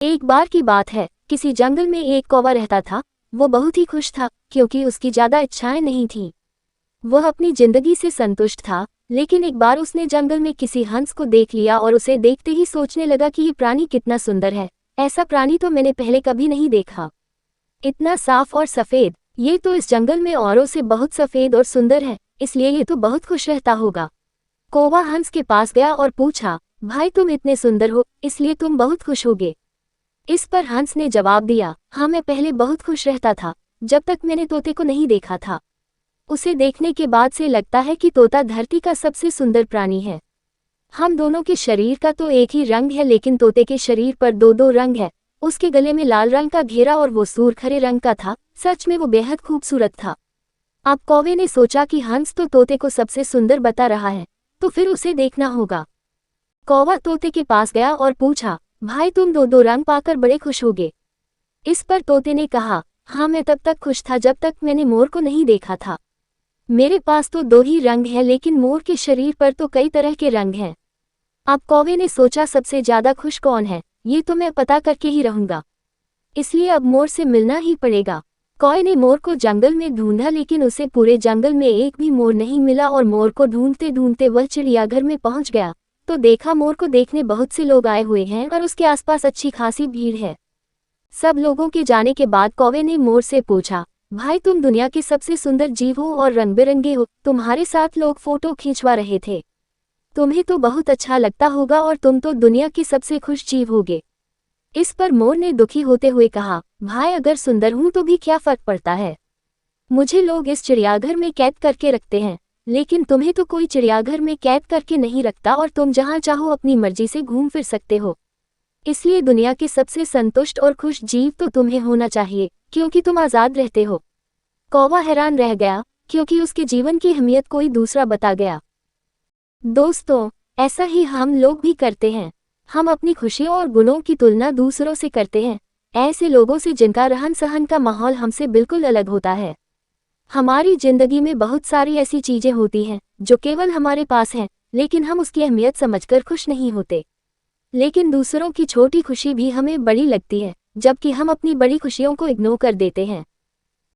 एक बार की बात है, किसी जंगल में एक कौवा रहता था। वो बहुत ही खुश था क्योंकि उसकी ज्यादा इच्छाएं नहीं थीं। वह अपनी जिंदगी से संतुष्ट था। लेकिन एक बार उसने जंगल में किसी हंस को देख लिया और उसे देखते ही सोचने लगा कि ये प्राणी कितना सुंदर है। ऐसा प्राणी तो मैंने पहले कभी नहीं देखा। इतना साफ और सफेद, ये तो इस जंगल में औरों से बहुत सफेद और सुंदर है, इसलिए ये तो बहुत खुश रहता होगा। कौवा हंस के पास गया और पूछा, भाई तुम इतने सुंदर हो, इसलिए तुम बहुत खुश होगे। इस पर हंस ने जवाब दिया, हाँ मैं पहले बहुत खुश रहता था, जब तक मैंने तोते को नहीं देखा था। उसे देखने के बाद से लगता है कि तोता धरती का सबसे सुंदर प्राणी है। हम दोनों के शरीर का तो एक ही रंग है, लेकिन तोते के शरीर पर दो दो रंग है। उसके गले में लाल रंग का घेरा और वो सूरखरे रंग का था। सच में वो बेहद खूबसूरत था। अब कौवे ने सोचा कि हंस तो तोते को सबसे सुंदर बता रहा है, तो फिर उसे देखना होगा। कौवा तोते के पास गया और पूछा, भाई तुम दो दो रंग पाकर बड़े खुश होगे। इस पर तोते ने कहा, हाँ मैं तब तक खुश था जब तक मैंने मोर को नहीं देखा था। मेरे पास तो दो ही रंग है, लेकिन मोर के शरीर पर तो कई तरह के रंग हैं। अब कौवे ने सोचा सबसे ज्यादा खुश कौन है, ये तो मैं पता करके ही रहूंगा। इसलिए अब मोर से मिलना ही पड़ेगा। कौवे ने मोर को जंगल में ढूंढा, लेकिन उसे पूरे जंगल में एक भी मोर नहीं मिला और मोर को ढूंढते ढूंढते वह चिड़ियाघर में पहुंच गया तो देखा मोर को देखने बहुत से लोग आए हुए हैं और उसके आसपास अच्छी खासी भीड़ है। सब लोगों के जाने के बाद कौवे ने मोर से पूछा, भाई तुम दुनिया के सबसे सुंदर जीव हो और रंग बिरंगे हो, तुम्हारे साथ लोग फोटो खींचवा रहे थे। तुम्हें तो बहुत अच्छा लगता होगा और तुम तो दुनिया के सबसे खुश जीव होगे। इस पर मोर ने दुखी होते हुए कहा, भाई अगर सुंदर हूं तो भी क्या फर्क पड़ता है। मुझे लोग इस चिड़ियाघर में कैद करके रखते हैं, लेकिन तुम्हें तो कोई चिड़ियाघर में कैद करके नहीं रखता और तुम जहां चाहो अपनी मर्जी से घूम फिर सकते हो। इसलिए दुनिया के सबसे संतुष्ट और खुश जीव तो तुम्हें होना चाहिए, क्योंकि तुम आज़ाद रहते हो। कौवा हैरान रह गया, क्योंकि उसके जीवन की अहमियत कोई दूसरा बता गया। दोस्तों, ऐसा ही हम लोग भी करते हैं। हम अपनी खुशियों और गुणों की तुलना दूसरों से करते हैं, ऐसे लोगों से जिनका रहन सहन का माहौल हमसे बिल्कुल अलग होता है। हमारी जिंदगी में बहुत सारी ऐसी चीजें होती हैं जो केवल हमारे पास हैं, लेकिन हम उसकी अहमियत समझकर खुश नहीं होते। लेकिन दूसरों की छोटी खुशी भी हमें बड़ी लगती है, जबकि हम अपनी बड़ी खुशियों को इग्नोर कर देते हैं।